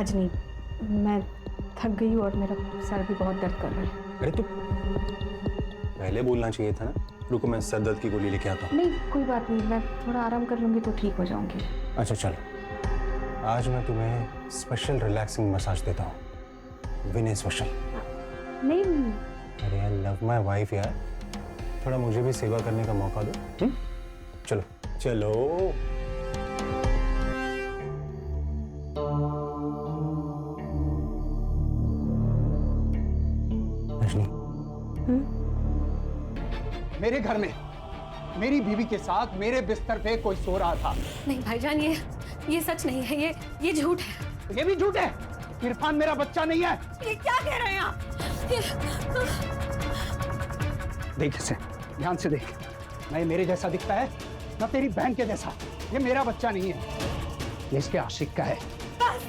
आज नहीं, मैं थक गई हूँ और मेरा सर भी बहुत दर्द कर रहा है। अरे तो पहले बोलना चाहिए था ना। रुको मैं सर दर्द की गोली लेके आता हूँ। नहीं कोई बात नहीं, मैं थोड़ा आराम कर लूँगी तो ठीक हो जाऊँगी। अच्छा चल, आज मैं तुम्हें स्पेशल रिलैक्सिंग मसाज देता हूँ, विनय स्पेशल। नहीं अरे आई लव माय वाइफ यार, थोड़ा मुझे भी सेवा करने का मौका दो। चलो चलो। रजनी, मेरे घर में मेरी बीवी के साथ मेरे बिस्तर पे कोई सो रहा था। नहीं भाईजान, ये सच नहीं है, ये झूठ है। ये भी झूठ है। इरफान मेरा बच्चा नहीं है। ये क्या कह रहे हैं आप? देख इसे, ध्यान से देख। ना ये मेरे जैसा दिखता है, ना तेरी बहन के जैसा। ये मेरा बच्चा नहीं है, ये इसके आशिक का है। बस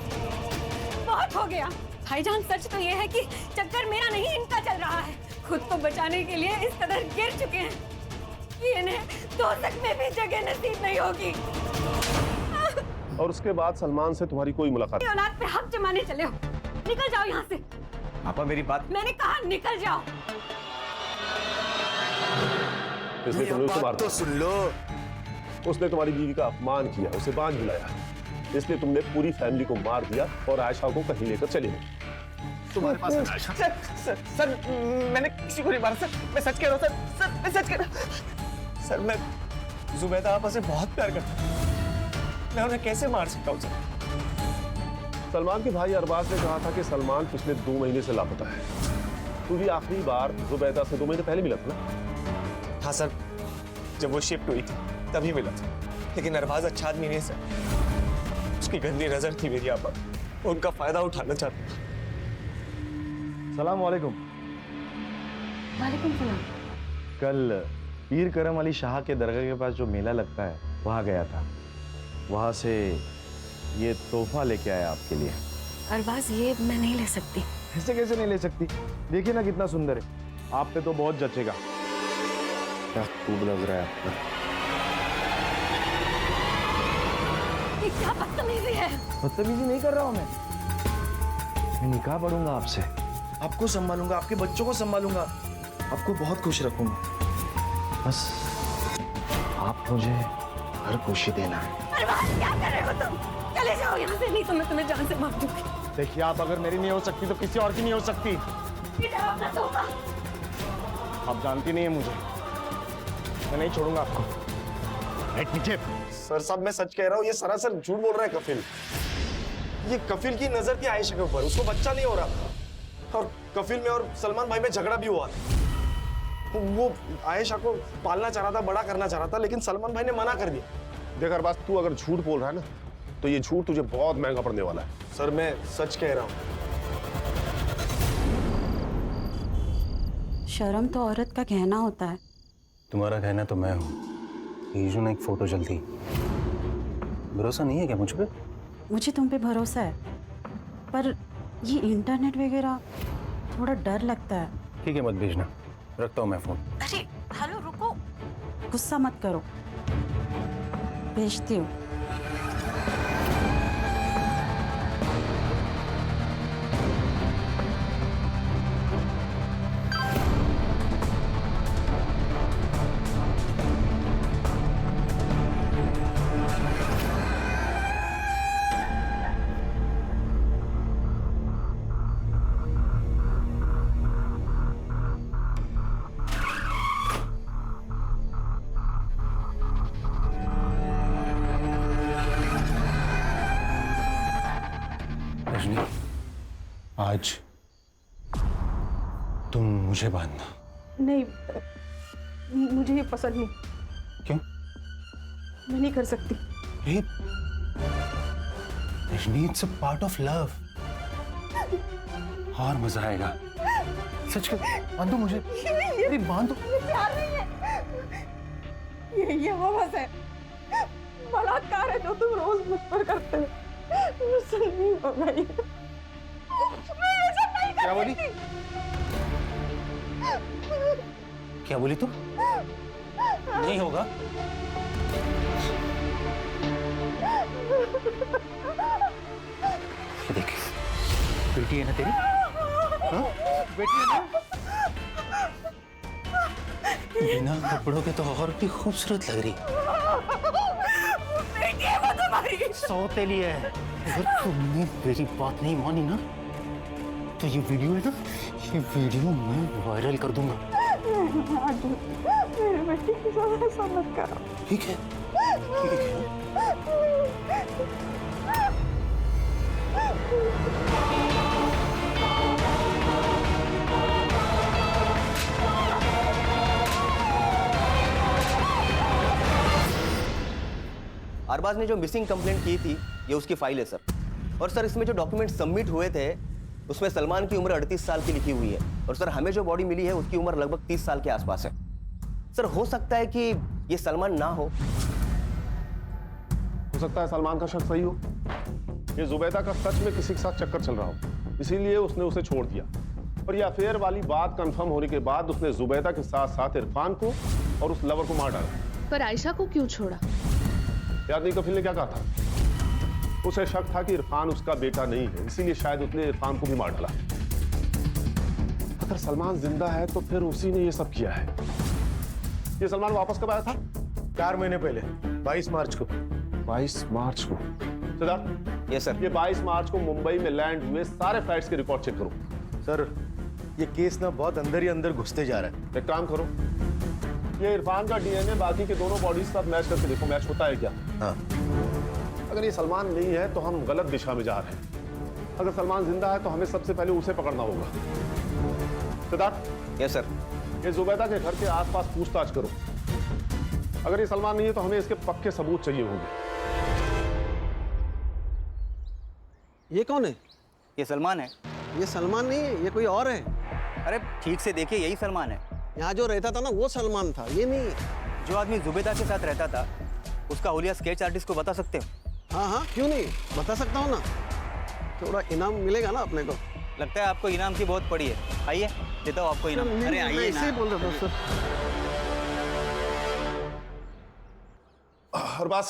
बहुत हो गया भाईजान। सच तो ये है कि चक्कर मेरा नहीं, इनका चल रहा है। खुद को बचाने के लिए इस कदर गिर चुके हैं कि इन्हें दोज़ख में भी जगह नसीब नहीं होगी। और उसके बाद सलमान से तुम्हारी कोई मुलाकात? औलाद पे हक जमाने चले हो, निकल जाओ यहाँ से। पापा मेरी बात, मैंने कहा निकल जाओ। इसलिए तुमने उसे मारा। तो सुन लो। उसने तुम्हारी बीवी का अपमान किया, उसे बांझ बुलाया, इसलिए तुमने पूरी फैमिली को मार दिया और आयशा को कहीं लेकर चले गए। तुम्हारे पास है आयशा? सर मैंने किसी को नहीं मारा सर, मैं सच कह रहा हूँ सर, मैं सच कह रहा हूँ सर। मैं जुबैदा आपा से बहुत प्यार करता हूँ, मैं उन्हें कैसे मार सकता हूँ सर? सलमान के भाई अरबाज ने कहा था कि सलमान पिछले 2 महीने से लापता है। तू भी आखिरी बार जुबैदा से 2 महीने पहले मिला था ना? हाँ सर, जब वो शिफ्ट हुई थी तभी मिला था, लेकिन अरबाज अच्छा आदमी नहीं सर। उसकी गंदी नजर थी मेरी आप पर, उनका फायदा उठाना चाहता था। सलाम वालेकुम। वालेकुम सलाम। कल पीर करम अली शाह के दरगाह के पास जो मेला लगता है वहाँ गया था, वहाँ से ये तोहफा लेके आया आपके लिए। अरबाज ये मैं नहीं ले सकती। ऐसे कैसे नहीं ले सकती? देखिए ना कितना सुंदर है, आप पे तो बहुत जचेगा। क्या खूब लग रहा है आपको। ये क्या बदतमीजी है? बदतमीजी नहीं कर रहा हूँ मैं निकाह पढ़ूंगा आपसे, आपको संभालूंगा, आपके बच्चों को संभालूंगा, आपको बहुत खुश रखूंगा। बस आप मुझे हर खुशी देना। अरबाज क्या कर रहे हो तुम? चले जाओ यहाँ से, नहीं तो मैं तुम्हें जान से मार दूंगी। देखिए आप अगर मेरी नहीं हो सकती तो किसी और की नहीं हो सकती। अपना तोहफा। आप जानती नहीं है मुझे, मैं नहीं छोड़ूंगा आपको। नीचे। सर साहब मैं सच कह रहा हूँ, ये सरासर झूठ बोल रहा है कफिल। ये कफिल की नजर थी आयशा के ऊपर, उसको बच्चा नहीं हो रहा और कफिल में और सलमान भाई में झगड़ा भी हुआ था। वो आयशा को पालना चाह रहा था, बड़ा करना चाह रहा था, लेकिन सलमान भाई ने मना कर दिया। देख अरबाज, तू अगर झूठ बोल रहा है ना तो ये झूठ तुझे बहुत महंगा पड़ने वाला है। सर मैं सच कह रहा हूँ। शर्म तो औरत का कहना होता है। तुम्हारा कहना तो मैं हूँ। ईजू ने एक फोटो जल्दी, भरोसा नहीं है क्या मुझ पे? मुझे तुम पे भरोसा है, पर ये इंटरनेट वगैरह थोड़ा डर लगता है। ठीक है मत भेजना, रखता हूँ मैं फोन। अरे हेलो रुको, गुस्सा मत करो, भेजती हूँ। आज तुम मुझे बांधना। नहीं, मुझे ये पसंद नहीं। क्यों? मैं नहीं कर सकती। Rajni, it's a part of love. और मजा आएगा। सच कर, बांधो मुझे। अरे बांधो। ये प्यार नहीं है, ये हवस है, बलात्कार है जो तुम रोज मुझ पर करते हो। मुझसे नहीं होगा ये। क्या बोली? क्या बोली तुम? नहीं होगा। ये देख, बेटी है ना तेरी? हाँ? बेटी है ना? बिना कपड़ों के तो और भी खूबसूरत लग रही। बेटी है वो तुम्हारी। सौतेली है। अगर तुमने मेरी बात नहीं मानी ना तो ये वीडियो है ना, ये वीडियो मैं वायरल कर दूंगा। मेरे बेटी की साथ ऐसा मत करो। ठीक है, ठीक है। अरबाज ने जो मिसिंग कंप्लेंट की थी ये उसकी फाइल है सर। और सर इसमें जो डॉक्यूमेंट सबमिट हुए थे उसमें सलमान की उम्र 38 साल की लिखी हुई है। और सर हमें जो बॉडी मिली है उसकी उम्र लगभग 30 साल के आसपास है। सर हो सकता है कि ये सलमान ना हो सकता है सलमान का शक सही हो। ये जुबैदा का सच में किसी के साथ चक्कर चल रहा हो, इसीलिए उसने उसे छोड़ दिया। और ये अफेयर वाली बात कंफर्म होने के बाद उसने जुबैदा के साथ साथ इरफान को और उस लवर को मार डाला। पर आयशा को क्यों छोड़ा? याद नहीं कफिल ने क्या कहा था? उसे शक था कि इरफान उसका बेटा नहीं है, इसीलिए शायद उसने इरफान को भी मार डाला। अगर सलमान जिंदा है तो फिर उसी ने ये सब किया है। ये सलमान वापस कब आया था? 4 महीने पहले, 22 मार्च को। 22 मार्च को। Siddharth, yes sir. ये 22 मार्च को मुंबई में लैंड हुए सारे फ्लाइट्स के रिकॉर्ड चेक करो। सर ये केस ना बहुत अंदर ही अंदर घुसते जा रहा है। एक काम करो, ये इरफान का डीएनए बाकी के दोनों बॉडीज के साथ मैच करके देखो, मैच होता है क्या। हाँ। अगर ये सलमान नहीं है तो हम गलत दिशा में जा रहे हैं। अगर सलमान जिंदा है तो हमें सबसे पहले उसे पकड़ना होगा। Siddharth, yes sir. ये जुबैदा के घर के आसपास पूछताछ करो। अगर ये सलमान नहीं है तो हमें इसके पक्के सबूत चाहिए होंगे। ये कौन है? ये सलमान है। ये सलमान नहीं है, ये कोई और है। अरे ठीक से देखिए, यही सलमान है। यहाँ जो रहता था ना वो सलमान था, ये नहीं है। जो आदमी जुबैदा के साथ रहता था उसका हुलिया स्केच आर्टिस्ट को बता सकते हो? हाँ हाँ, क्यों नहीं, बता सकता हूँ ना। थोड़ा इनाम मिलेगा ना अपने को। लगता है आपको इनाम की बहुत पड़ी है। आइए देता हूँ आपको इनाम। अरे आइए ऐसे ही बोल रहा था सर। अरबाज,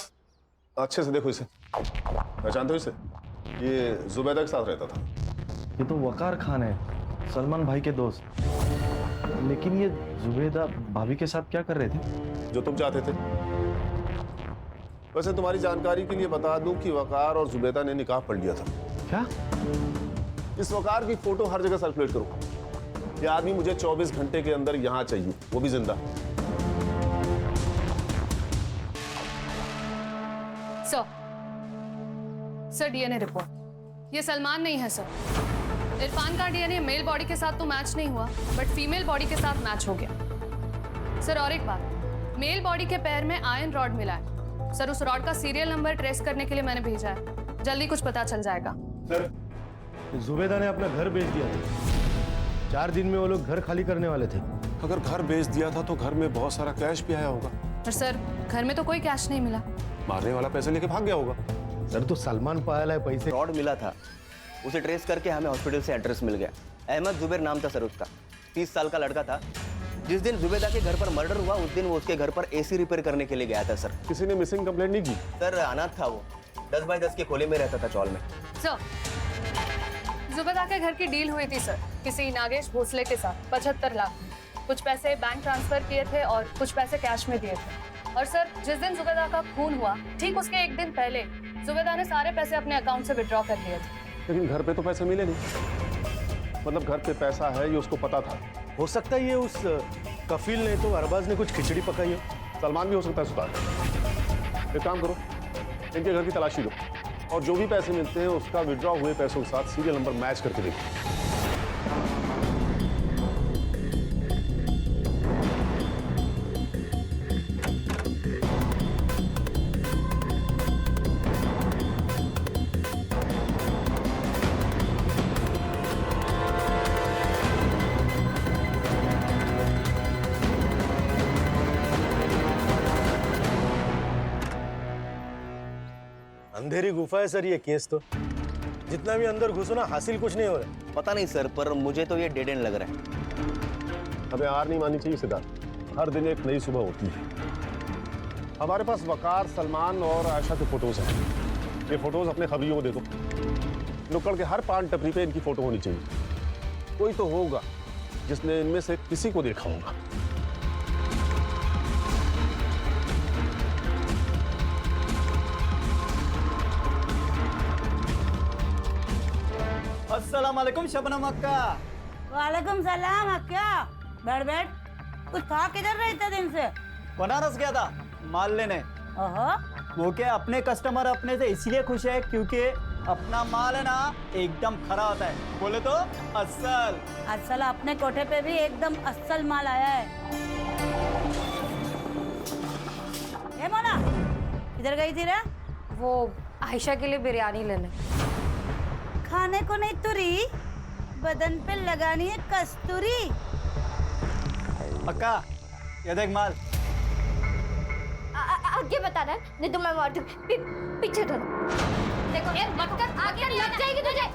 अच्छे से देखो इसे, पहचानते हो इसे? ये जुबैदा के साथ रहता था। ये तो वकार खान है, सलमान भाई के दोस्त। लेकिन ये जुबैदा भाभी के साथ क्या कर रहे थे? जो तुम चाहते थे। वैसे तुम्हारी जानकारी के लिए बता दूं कि वकार और जुबैदा ने निकाह पढ़ लिया था। क्या? इस वकार की फोटो हर जगह सर्कुलेट करो। ये आदमी मुझे 24 घंटे के अंदर यहाँ चाहिए, वो भी जिंदा। Sir DNA report. ये सलमान नहीं है सर। इरफान का डीएनए मेल बॉडी के साथ तो मैच नहीं हुआ, बट फीमेल बॉडी के साथ मैच हो गया। सर और एक बात, मेल बॉडी के पैर में आयरन रॉड मिला है। सर उस रॉड का सीरियल नंबर ट्रेस करने के लिए मैंने भेजा है, जल्दी कुछ पता चल जाएगा। सर जुबैदा ने अपना घर बेच दिया था। 4 दिन में वो लोग घर खाली करने वाले थे। अगर घर बेच दिया था तो घर में बहुत सारा कैश भी आया होगा। पर सर घर में तो कोई कैश नहीं मिला। मारने वाला पैसे लेके भाग गया होगा। सर तो सलमान पाया है पैसे। रॉड मिला था, उसे ट्रेस करके हमें हॉस्पिटल से एड्रेस मिल गया। अहमद जुबैर नाम था सर उसका, 30 साल का लड़का था। जिस दिन जुबैदा के घर पर मर्डर हुआ उस दिन वो उसके घर पर एसी रिपेयर करने के लिए गया था सर। किसी ने मिसिंग कंप्लेंट नहीं की? सर अनाथ था वो, 10 बाय 10 के खोले में रहता था चौल में। सर जुबैदा के घर की डील हुई थी सर किसी नागेश भोसले के साथ 75 लाख। कुछ पैसे बैंक ट्रांसफर किए थे और कुछ पैसे कैश में दिए थे। और सर जिस दिन जुबैदा का खून हुआ ठीक उसके एक दिन पहले जुबैदा ने सारे पैसे अपने अकाउंट से विड्रॉ कर लिए थे। लेकिन घर पे तो पैसे मिले नहीं। मतलब घर पे पैसा है ये उसको पता था। हो सकता है ये उस कफील ने तो अरबाज ने कुछ खिचड़ी पकाई हो। सलमान भी हो सकता है सुधार। एक काम करो, इनके घर की तलाशी लो और जो भी पैसे मिलते हैं उसका विड्रॉ हुए पैसों के साथ सीरियल नंबर मैच करके देखो। अंधेरी गुफा है सर ये केस तो। जितना भी अंदर घुसो ना हासिल कुछ नहीं हो रहा। पता नहीं सर, पर मुझे तो ये डेड एंड लग रहा है। हमें हार नहीं माननी चाहिए सिद्धार्थ, हर दिन एक नई सुबह होती है। हमारे पास वकार, सलमान और आयशा के फोटोज हैं। ये फोटोज अपने खबरियों को दे दो। नुक्कड़ के हर पान टपरी पे इनकी फोटो होनी चाहिए। कोई तो होगा जिसने इनमें से किसी को देखा होगा। अस्सलाम वालेकुम शबनम अक्का। वालेकुम सलाम अक्का। बैठ बैठ। कुछ था किधर रहे इतने दिन से? बनारस गया था माल लेने। ओहो। वो क्या अपने कस्टमर अपने से इसलिए खुश है क्योंकि अपना माल है ना एकदम खरा होता है। बोले तो अस्सल। अस्सल अपने कोठे पे भी एकदम अस्सल माल आया है। ए मोना, किधर गई थी रे? वो आयशा के लिए बिरयानी लेने। खाने को नहीं तुरी, बदन पे लगानी है कस्तूरी। अक्का ये देख माल। आगे बताना नहीं तो मैं मार दूँ। पीछे धरो। देखो मक्कर आगे लग जाएगी तुझे।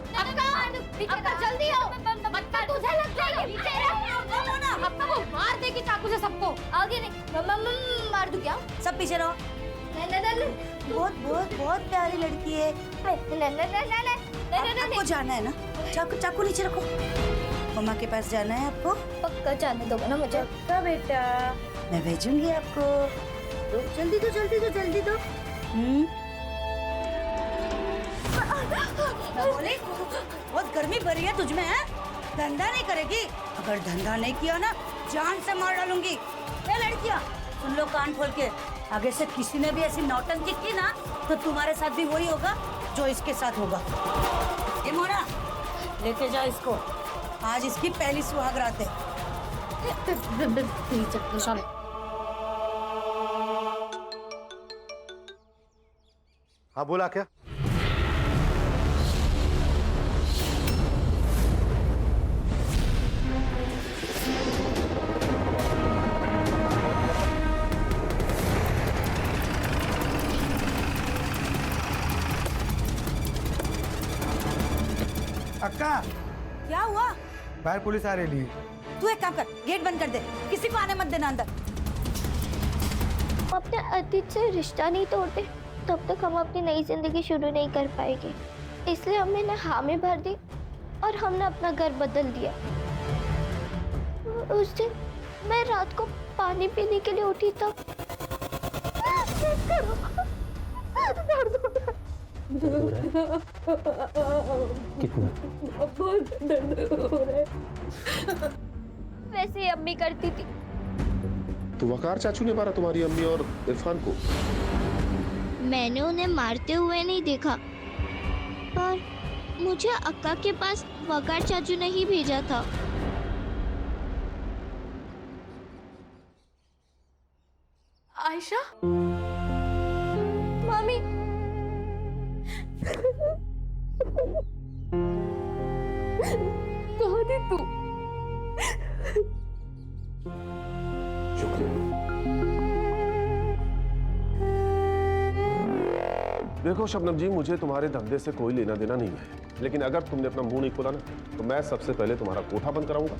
अक्का जल्दी आओ। मक्कर तुझे लग जाएगी। अक्का वो मार देगी चाकू से सबको। आगे नहीं मार दूँ क्या? सब पीछे रहो। बहुत बहुत बहुत प्यारी लड़की है। आपको जाना है ना? चाकू चाकू नीचे रखो। मम्मा के पास जाना है आपको? पक्का जाने दो ना मुझे। पक्का बेटा, मैं भेजूंगी आपको। तो जल्दी दो जल्दी दो जल्दी दो। बोले बहुत गर्मी भरी है तुझ में है? धंधा नहीं करेगी? अगर धंधा नहीं किया ना जान से मार डालूंगी। ये लड़कियां सुन लो कान खोल के, आगे से किसी ने भी ऐसी नौटंकी की ना तो तुम्हारे साथ भी वही होगा जो इसके साथ होगा। ये मोना लेके जाओ इसको, आज इसकी पहली सुहाग रात है। हाँ बोला क्या? अक्का क्या हुआ? बाहर पुलिस आ रही है। तू एक काम कर, गेट बंद कर दे, किसी को आने मत देना अंदर। अपने अतीत से रिश्ता नहीं तोड़ते तब तक हम अपनी नई जिंदगी शुरू नहीं कर पाएंगे। इसलिए हमने हामी भर दी और हमने अपना घर बदल दिया। उस दिन मैं रात को पानी पीने के लिए उठी तब वैसे अम्मी करती थी। तो वकार चाचू ने मारा तुम्हारी अम्मी और इरफान को? मैंने उन्हें मारते हुए नहीं देखा, पर मुझे अक्का के पास वकार चाचू ने ही भेजा था। आयशा, मामी कहाँ थी तू? देखो शबनम जी, मुझे तुम्हारे धंधे से कोई लेना देना नहीं है, लेकिन अगर तुमने अपना मुंह नहीं खोला ना तो मैं सबसे पहले तुम्हारा कोठा बंद कराऊंगा,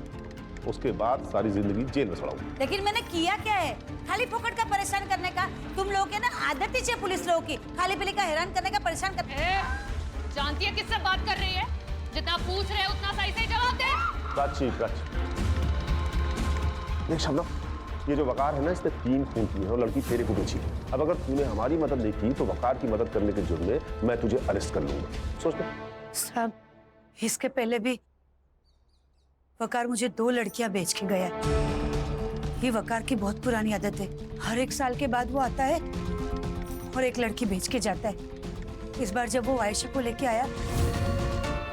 उसके बाद सारी जिंदगी जेल में सड़ाऊंगा। लेकिन मैंने किया क्या है? खाली फोकट का परेशान करने का। तुम लोगों के ना आदत ही है पुलिस लोगों की, खाली पीली का हैरान करने का, परेशान कर। जानती है किससे बात कर रही है? जितना पूछ रहे उतना सही सही जवाब दे। प्राची, देख शबनम, ये जो वकार है ना, इसने 3 खून किए हैं और लड़की तेरे को बेची है। अब अगर तूने हमारी मदद नहीं की तो वकार की मदद करने के जुर्म में मैं तुझे अरेस्ट कर लूंगा। सोच ले। साहब, इसके पहले भी वकार मुझे 2 लड़कियां बेच के गया। ये वकार की बहुत पुरानी आदत है। हर 1 साल के बाद वो आता है और एक लड़की बेच के जाता है। इस बार जब वो आयशा को लेके आया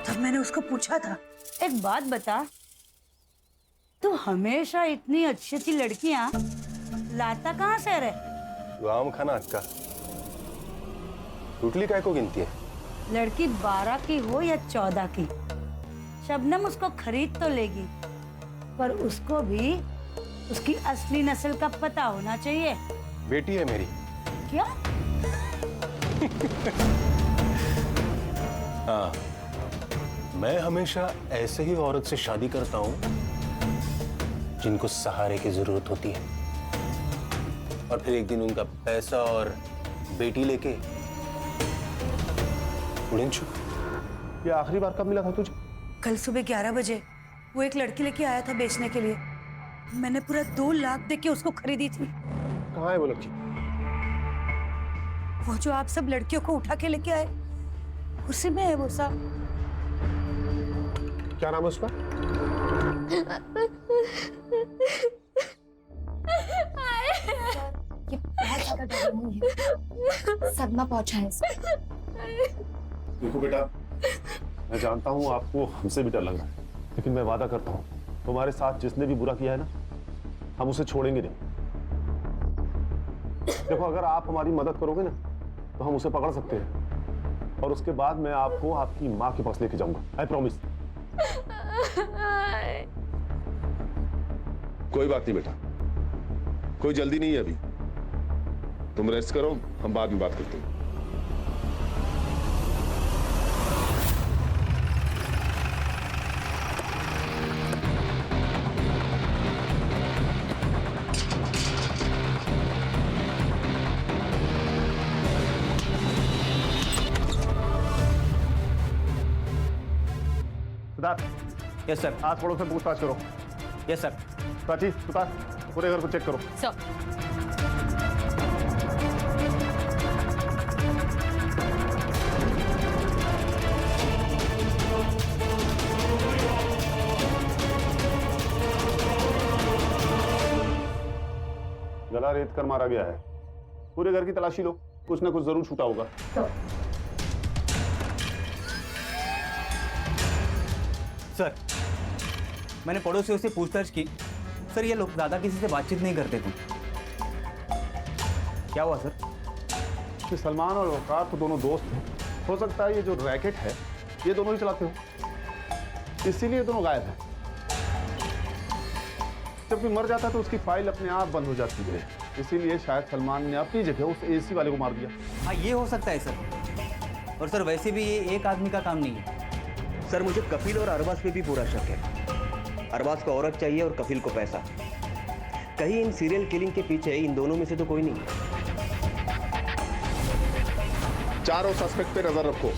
तब मैंने उसको पूछा था, एक बात बता, तू हमेशा इतनी अच्छी अच्छी लड़कियां लाता कहाँ से रे? आम खाना अक्का, टुटली काय को गिनती है? लड़की 12 की हो या 14 की, शबनम उसको खरीद तो लेगी, पर उसको भी उसकी असली नस्ल का पता होना चाहिए। बेटी है मेरी। क्या? हाँ, मैं हमेशा ऐसे ही औरत से शादी करता हूँ जिनको सहारे की जरूरत होती है, और फिर एक दिन उनका पैसा और बेटी लेके उड़न छू ये आखिरी बार कब मिला था तुझे? कल सुबह 11 बजे वो एक लड़की लेके आया था बेचने के लिए। मैंने पूरा 2 लाख दे के उसको खरीदी थी। कहाँ है वो लड़की? वो जो आप सब लड़कियों को उठा के लेके आए, उसी में है वो साहब। क्या नाम है उसका? ये बहुत ज्यादा डर रही है, सदमा पहुंचा है इसको। देखो बेटा, मैं जानता हूँ आपको हमसे भी डर लग रहा है, लेकिन मैं वादा करता हूँ तुम्हारे साथ जिसने भी बुरा किया है ना, हम उसे छोड़ेंगे नहीं। देखो, अगर आप हमारी मदद करोगे ना तो हम उसे पकड़ सकते हैं, और उसके बाद मैं आपको आपकी माँ के पास लेके जाऊंगा। I promise. कोई बात नहीं बेटा, कोई जल्दी नहीं है अभी, तुम रेस्ट करो, हम बाद में बात करते हैं। सिद्धार्थ। Yes sir. आज थोड़ा सा पूछताछ करो। Yes sir. प्राची, सुतार, पूरे घर को चेक करो। सर। गला रेत कर मारा गया है। पूरे घर की तलाशी लो, कुछ ना कुछ जरूर छूटा होगा। सर, मैंने पड़ोसियों से पूछताछ की। सर, ये लोग ज्यादा किसी से बातचीत नहीं करते थे। क्या हुआ सर? कि सलमान और वकार तो दोनों दोस्त हैं। हो सकता है ये जो रैकेट है ये दोनों ही चलाते हो, इसीलिए दोनों गायब हैं। जब कोई मर जाता है तो उसकी फाइल अपने आप बंद हो जाती है, इसीलिए शायद सलमान ने अपनी जगह उस एसी वाले को मार दिया। हाँ, ये हो सकता है सर। और सर, वैसे भी ये एक आदमी का काम नहीं है। सर, मुझे कफिल और अरबाज पे भी पूरा शक है। अरबाज को औरत चाहिए और कफिल को पैसा। कहीं इन सीरियल किलिंग के पीछे इन दोनों में से तो कोई नहीं है। चारों सस्पेक्ट पे नजर रखो।